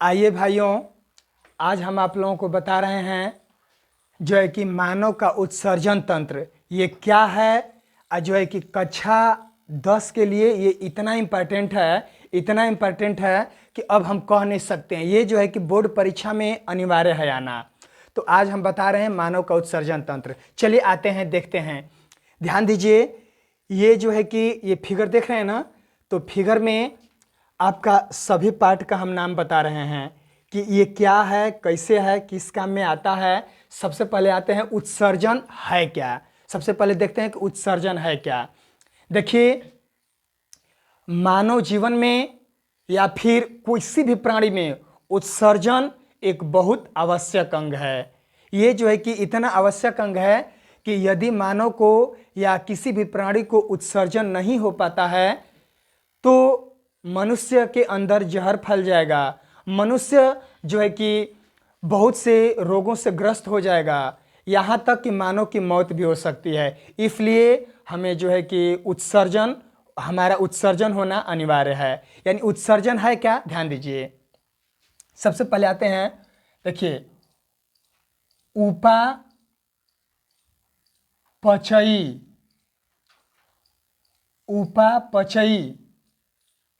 आइए भाइयों, आज हम आप लोगों को बता रहे हैं जो है कि मानव का उत्सर्जन तंत्र ये क्या है। और जो है कि कक्षा 10 के लिए ये इतना इम्पॉर्टेंट है कि अब हम कह नहीं सकते हैं। ये जो है कि बोर्ड परीक्षा में अनिवार्य है आना। तो आज हम बता रहे हैं मानव का उत्सर्जन तंत्र। चलिए आते हैं, देखते हैं। ध्यान दीजिए, ये जो है कि ये फिगर देख रहे हैं ना, तो फिगर में आपका सभी पार्ट का हम नाम बता रहे हैं कि ये क्या है, कैसे है, किस काम में आता है। सबसे पहले आते हैं उत्सर्जन है क्या। सबसे पहले देखते हैं कि उत्सर्जन है क्या। देखिए, मानव जीवन में या फिर किसी भी प्राणी में उत्सर्जन एक बहुत आवश्यक अंग है। ये जो है कि इतना आवश्यक अंग है कि यदि मानव को या किसी भी प्राणी को उत्सर्जन नहीं हो पाता है तो मनुष्य के अंदर जहर फैल जाएगा। मनुष्य जो है कि बहुत से रोगों से ग्रस्त हो जाएगा, यहाँ तक कि मानव की मौत भी हो सकती है। इसलिए हमें जो है कि हमारा उत्सर्जन होना अनिवार्य है। यानी उत्सर्जन है क्या, ध्यान दीजिए। सबसे पहले आते हैं, देखिए, उपापचयी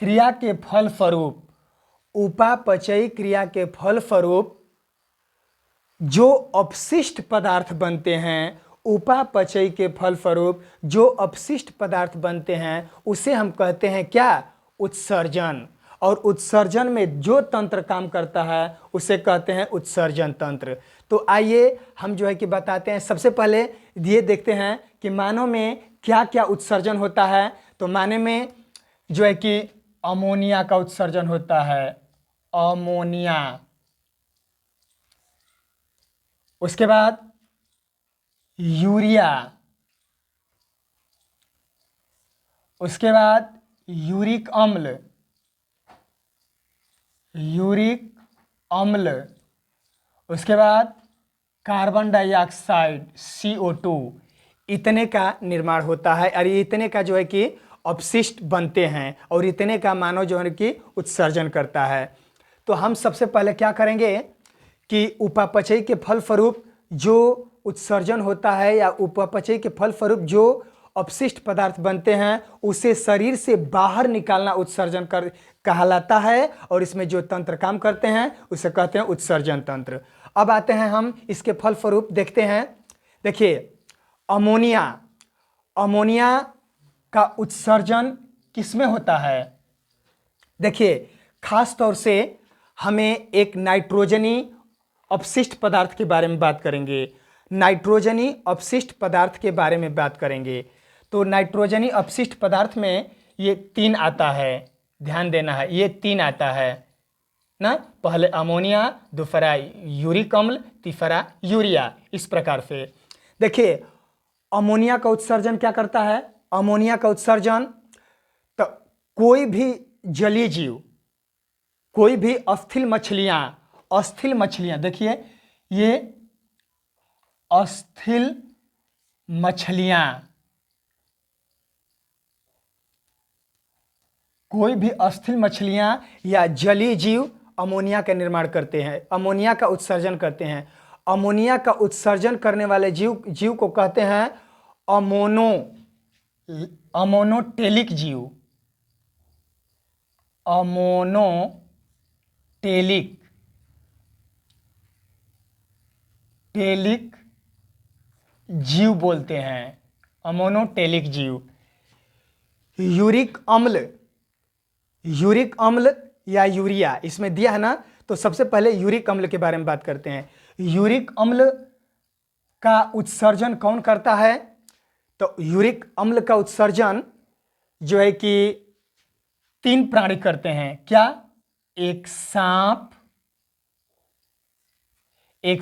क्रिया के फलस्वरूप जो अपशिष्ट पदार्थ बनते हैं, उपापचय के फलस्वरूप जो अपशिष्ट पदार्थ बनते हैं उसे हम कहते हैं क्या, उत्सर्जन। और उत्सर्जन में जो तंत्र काम करता है उसे कहते हैं उत्सर्जन तंत्र। तो आइए हम जो है कि बताते हैं। सबसे पहले ये देखते हैं कि मानव में क्या क्या उत्सर्जन होता है। तो मानव में जो है कि अमोनिया का उत्सर्जन होता है, अमोनिया। उसके बाद यूरिया, उसके बाद यूरिक अम्ल, उसके बाद कार्बन डाइऑक्साइड CO2। इतने का निर्माण होता है और इतने का जो है कि अपशिष्ट बनते हैं और इतने का मानव जो है कि उत्सर्जन करता है। तो हम सबसे पहले क्या करेंगे कि उपापचय के फलस्वरूप जो उत्सर्जन होता है या उपापचय के फलस्वरूप जो अपशिष्ट पदार्थ बनते हैं उसे शरीर से बाहर निकालना उत्सर्जन कहलाता है। और इसमें जो तंत्र काम करते हैं उसे कहते हैं उत्सर्जन तंत्र। अब आते हैं हम इसके फलस्वरूप देखते हैं। देखिए, अमोनिया का उत्सर्जन किसमें होता है। देखिए, खास तौर से हमें एक नाइट्रोजनी अपशिष्ट पदार्थ के बारे में बात करेंगे। नाइट्रोजनी अपशिष्ट पदार्थ के बारे में बात करेंगे। तो नाइट्रोजनी अपशिष्ट पदार्थ में ये 3 आता है, ध्यान देना है, ये 3 आता है ना। पहले अमोनिया, दूसरा यूरिक अम्ल, तीसरा यूरिया। इस प्रकार से देखिए, अमोनिया का उत्सर्जन क्या करता है। अमोनिया का उत्सर्जन तो कोई भी जलीय जीव, कोई भी अस्थिल मछलियां, देखिए ये अस्थिल मछलियां, कोई भी अस्थिल मछलियां या जलीय जीव अमोनिया का निर्माण करते हैं, अमोनिया का उत्सर्जन करते हैं। अमोनिया का उत्सर्जन करने वाले जीव को कहते हैं अमोनोटेलिक जीव, टेलिक जीव बोलते हैं, अमोनोटेलिक जीव। यूरिक अम्ल या यूरिया इसमें दिया है ना। तो सबसे पहले यूरिक अम्ल के बारे में बात करते हैं। यूरिक अम्ल का उत्सर्जन कौन करता है। तो यूरिक अम्ल का उत्सर्जन जो है कि 3 प्राणी करते हैं। क्या, एक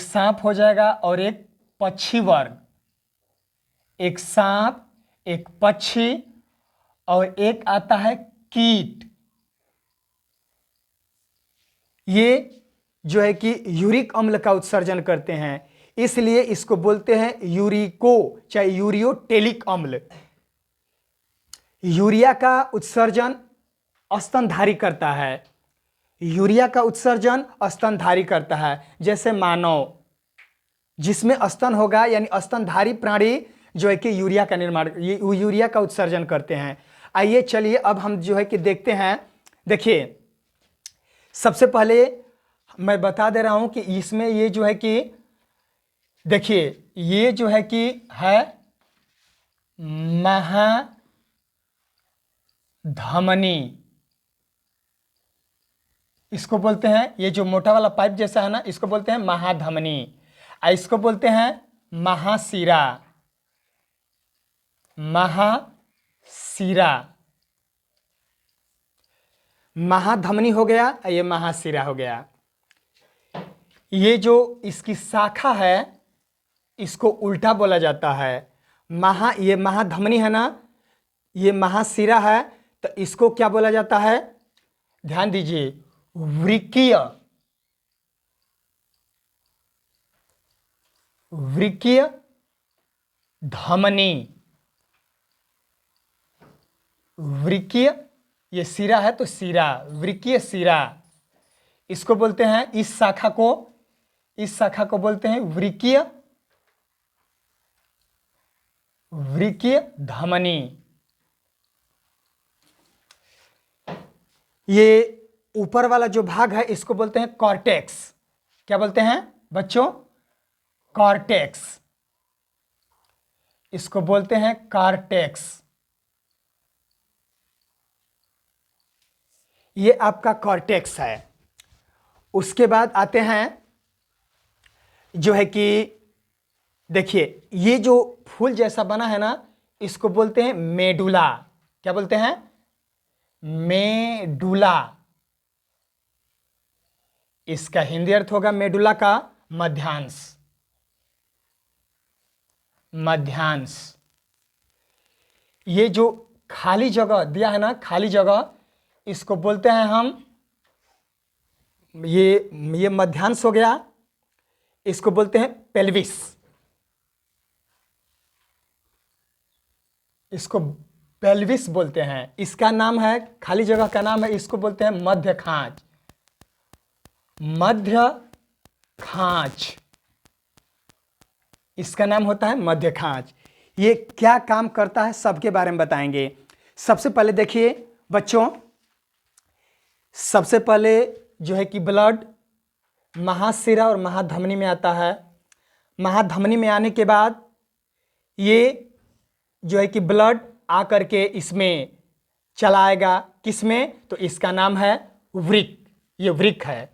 सांप हो जाएगा और एक पक्षी वर्ग। एक सांप, एक पक्षी और एक आता है कीट। ये जो है कि यूरिक अम्ल का उत्सर्जन करते हैं, इसलिए इसको बोलते हैं चाहे यूरियोटेलिक अम्ल। यूरिया का उत्सर्जन स्तनधारी करता है। यूरिया का उत्सर्जन स्तनधारी करता है। जैसे मानव, जिसमें स्तन होगा यानी स्तनधारी प्राणी जो है कि यूरिया का निर्माण, यूरिया का उत्सर्जन करते हैं। आइए चलिए अब हम जो है कि देखते हैं। देखिए, सबसे पहले मैं बता दे रहा हूं कि इसमें ये जो है कि देखिए, ये जो है कि है महाधमनी, इसको बोलते हैं, ये जो मोटा वाला पाइप जैसा है ना, इसको बोलते हैं महाधमनी। इसको बोलते हैं महाशिरा, महाशिरा। महाधमनी हो गया, ये महाशिरा हो गया। ये जो इसकी शाखा है इसको उल्टा बोला जाता है। ये महाधमनी है ना, ये महाशिरा है, तो इसको क्या बोला जाता है? ध्यान दीजिए, वृक्कीय, वृक्कीय धमनी। वृक्कीय, ये शिरा है तो शिरा, वृक्कीय शिरा, इसको बोलते हैं, इस शाखा को बोलते हैं वृक्कीय, वृक्कीय धमनी। ये ऊपर वाला जो भाग है इसको बोलते हैं कॉर्टेक्स। क्या बोलते हैं बच्चों? कॉर्टेक्स, इसको बोलते हैं कॉर्टेक्स। ये आपका कॉर्टेक्स है। उसके बाद आते हैं जो है कि देखिए, ये जो फूल जैसा बना है ना, इसको बोलते हैं मेडुला। क्या बोलते हैं? मेडुला। इसका हिंदी अर्थ होगा मेडुला का मध्यांश, मध्यांश। ये जो खाली जगह दिया है ना, खाली जगह, इसको बोलते हैं हम, ये मध्यांश हो गया, इसको बोलते हैं पेल्विस। इसको पेल्विस बोलते हैं। इसका नाम है, खाली जगह का नाम है, इसको बोलते हैं मध्य खांच, मध्य खांच। इसका नाम होता है मध्य खांच। ये क्या काम करता है सबके बारे में बताएंगे। सबसे पहले देखिए बच्चों, सबसे पहले जो है कि ब्लड महाशिरा और महाधमनी में आता है। महाधमनी में आने के बाद ये जो है कि ब्लड आकर के इसमें चलाएगा, किसमें? तो इसका नाम है वृक्क। ये वृक्क है।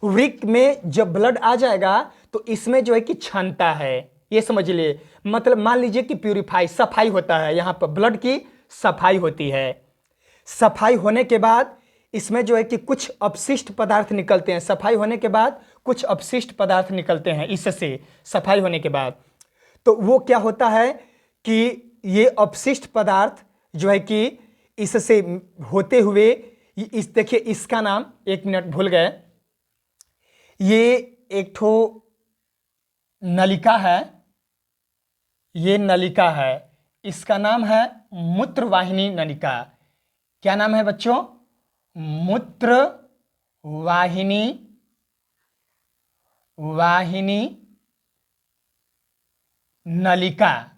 वृक्क में जब ब्लड आ जाएगा तो इसमें जो है कि क्षमता है, ये समझ लिए, मतलब मान लीजिए कि प्यूरिफाई, सफाई होता है, यहाँ पर ब्लड की सफाई होती है। सफाई होने के बाद इसमें जो है कि कुछ अपशिष्ट पदार्थ निकलते हैं। सफाई होने के बाद कुछ अपशिष्ट पदार्थ निकलते हैं इससे, सफाई होने के बाद। तो वो क्या होता है कि ये अपशिष्ट पदार्थ जो है कि इससे होते हुए, इस देखिए, इसका नाम, एक मिनट भूल गए, ये एक ठो नलिका है, ये नलिका है, इसका नाम है मूत्रवाहिनी नलिका। क्या नाम है बच्चों? मूत्रवाहिनी, वाहिनी नलिका।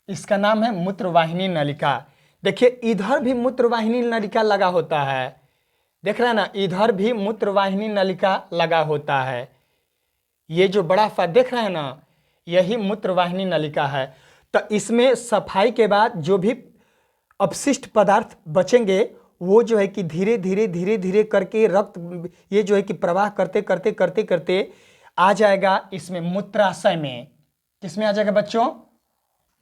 इसका नाम है मूत्रवाहिनी नलिका। देखिए, इधर भी मूत्रवाहिनी नलिका लगा होता है, देख रहे हैं ना, इधर भी मूत्रवाहिनी नलिका लगा होता है। ये जो बड़ा सा देख रहे हैं ना, यही मूत्रवाहिनी नलिका है। तो इसमें सफाई के बाद जो भी अपशिष्ट पदार्थ बचेंगे वो जो है कि धीरे धीरे धीरे धीरे करके रक्त, ये जो है कि प्रवाह करते करते करते करते आ जाएगा इसमें मूत्राशय में। किसमें आ जाएगा बच्चों?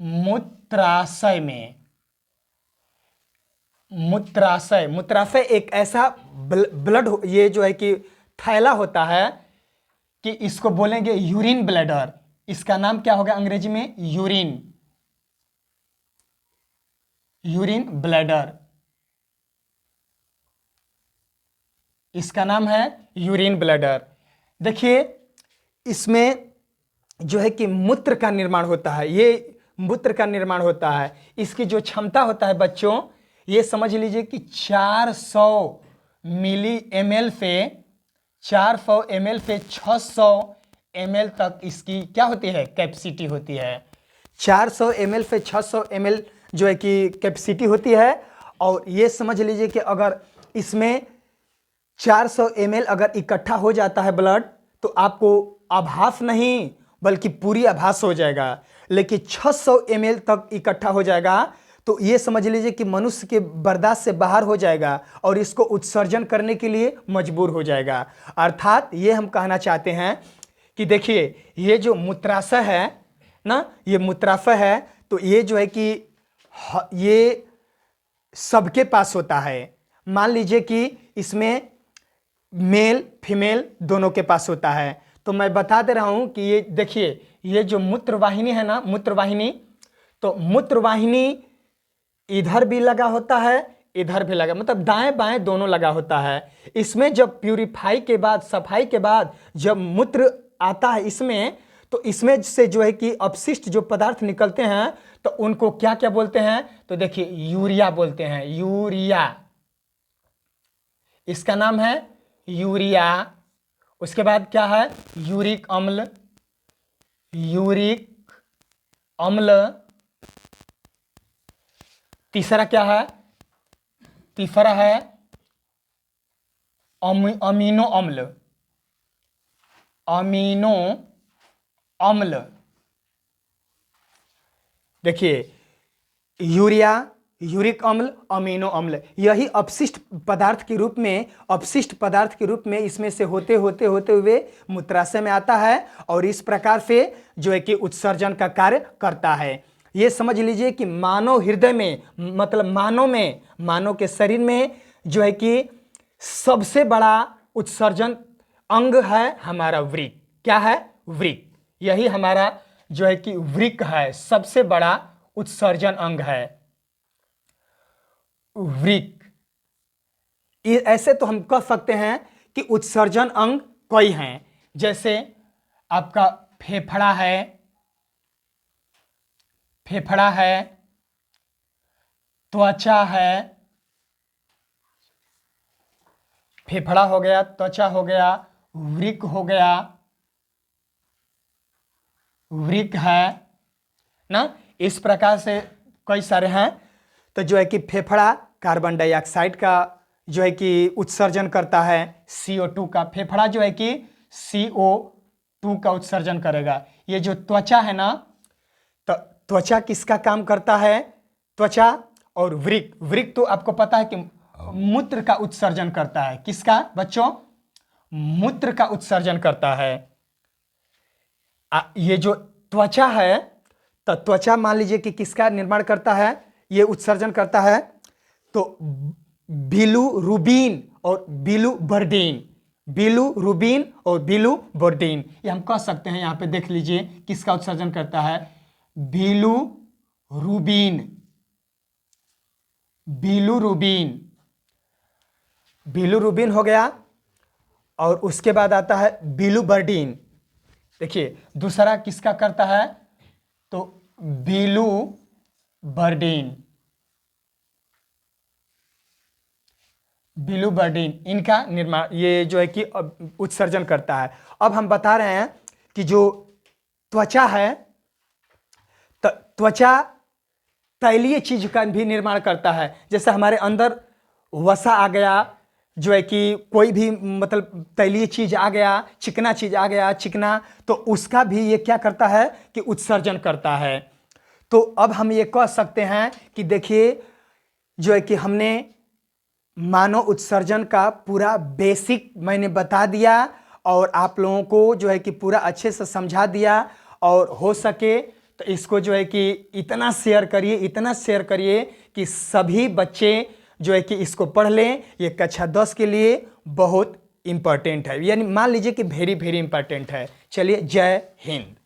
मूत्राशय में। मूत्राशय, मूत्राशय एक ऐसा ब्लड, ये जो है कि थैला होता है कि इसको बोलेंगे यूरिन ब्लैडर। इसका नाम क्या होगा अंग्रेजी में? Urine, urine bladder. इसका नाम है यूरिन ब्लैडर। देखिए, इसमें जो है कि मूत्र का निर्माण होता है, ये मूत्र का निर्माण होता है। इसकी जो क्षमता होता है बच्चों, ये समझ लीजिए कि 400 मिली ml से 400 ml से 600 ml तक इसकी क्या होती है, कैपेसिटी होती है। 400 ml से 600 ml जो है कि कैपेसिटी होती है। और ये समझ लीजिए कि अगर इसमें 400 ml अगर इकट्ठा हो जाता है ब्लड, तो आपको आभास नहीं बल्कि पूरी आभास हो जाएगा। लेकिन 600 ml तक इकट्ठा हो जाएगा तो ये समझ लीजिए कि मनुष्य के बर्दाश्त से बाहर हो जाएगा और इसको उत्सर्जन करने के लिए मजबूर हो जाएगा। अर्थात ये हम कहना चाहते हैं कि देखिए, ये जो मूत्राशय है ना, ये मूत्राशय है, तो ये जो है कि ये सबके पास होता है। मान लीजिए कि इसमें मेल फीमेल दोनों के पास होता है। तो मैं बता दे रहा हूं कि ये देखिए, ये जो मूत्रवाहिनी है ना, मूत्रवाहिनी, तो मूत्रवाहिनी इधर भी लगा होता है, इधर भी लगा, मतलब दाएं बाएं दोनों लगा होता है। इसमें जब प्यूरिफाई के बाद, सफाई के बाद जब मूत्र आता है इसमें, तो इसमें से जो है कि अपशिष्ट जो पदार्थ निकलते हैं तो उनको क्या क्या बोलते हैं, तो देखिए यूरिया बोलते हैं। यूरिया, इसका नाम है यूरिया। उसके बाद क्या है, यूरिक अम्ल, यूरिक अम्ल। तीसरा क्या है, तीसरा है अमीनो अम्ल, अमीनो अम्ल। देखिए यूरिया, यूरिक अम्ल, अमीनो अम्ल, यही अपशिष्ट पदार्थ के रूप में, अपशिष्ट पदार्थ के रूप में इसमें से होते होते होते हुए मूत्राशय में आता है और इस प्रकार से जो है कि उत्सर्जन का कार्य करता है। ये समझ लीजिए कि मानव हृदय में, मतलब मानव में, मानव के शरीर में जो है कि सबसे बड़ा उत्सर्जन अंग है हमारा वृक्क। क्या है, वृक्क। यही हमारा जो है कि वृक्क है, सबसे बड़ा उत्सर्जन अंग है वृक्क। ऐसे तो हम कह सकते हैं कि उत्सर्जन अंग कई हैं, जैसे आपका फेफड़ा है, फेफड़ा है, त्वचा है, फेफड़ा हो गया, त्वचा हो गया, वृक्क हो गया, वृक्क है ना। इस प्रकार से कई सारे हैं। तो जो है कि फेफड़ा कार्बन डाइऑक्साइड का जो है कि उत्सर्जन करता है, CO2 का। फेफड़ा जो है कि CO2 का उत्सर्जन करेगा। ये जो त्वचा है ना, तो त्वचा किसका काम करता है, त्वचा और वृक्क। वृक्क तो आपको पता है कि मूत्र का उत्सर्जन करता है। किसका बच्चों, मूत्र का उत्सर्जन करता है। ये जो त्वचा है, तो त्वचा मान लीजिए कि किसका निर्माण करता है, ये उत्सर्जन करता है, तो बिलिरुबिन और बिलिरुबिन, बिलिरुबिन और बिलिरुबिन, ये हम कह सकते हैं। यहां पे देख लीजिए किसका उत्सर्जन करता है, बिलिरुबिन, बिलिरुबिन, बिलिरुबिन हो गया। और उसके बाद आता है बिलिरुबिन। देखिए दूसरा किसका करता है, तो बिलिरुबिन, बिलिरुबिन, इनका निर्माण, ये जो है कि उत्सर्जन करता है। अब हम बता रहे हैं कि जो त्वचा है, त्वचा तैलीय चीज का भी निर्माण करता है। जैसे हमारे अंदर वसा आ गया, जो है कि कोई भी मतलब तैलीय चीज आ गया, चिकना चीज आ गया, चिकना, तो उसका भी ये क्या करता है कि उत्सर्जन करता है। तो अब हम ये कह सकते हैं कि देखिए जो है कि हमने मानव उत्सर्जन का पूरा बेसिक मैंने बता दिया और आप लोगों को जो है कि पूरा अच्छे से समझा दिया। और हो सके तो इसको जो है कि इतना शेयर करिए, इतना शेयर करिए कि सभी बच्चे जो है कि इसको पढ़ लें। ये कक्षा 10 के लिए बहुत इंपॉर्टेंट है, यानी मान लीजिए कि वेरी वेरी इंपॉर्टेंट है। चलिए, जय हिंद।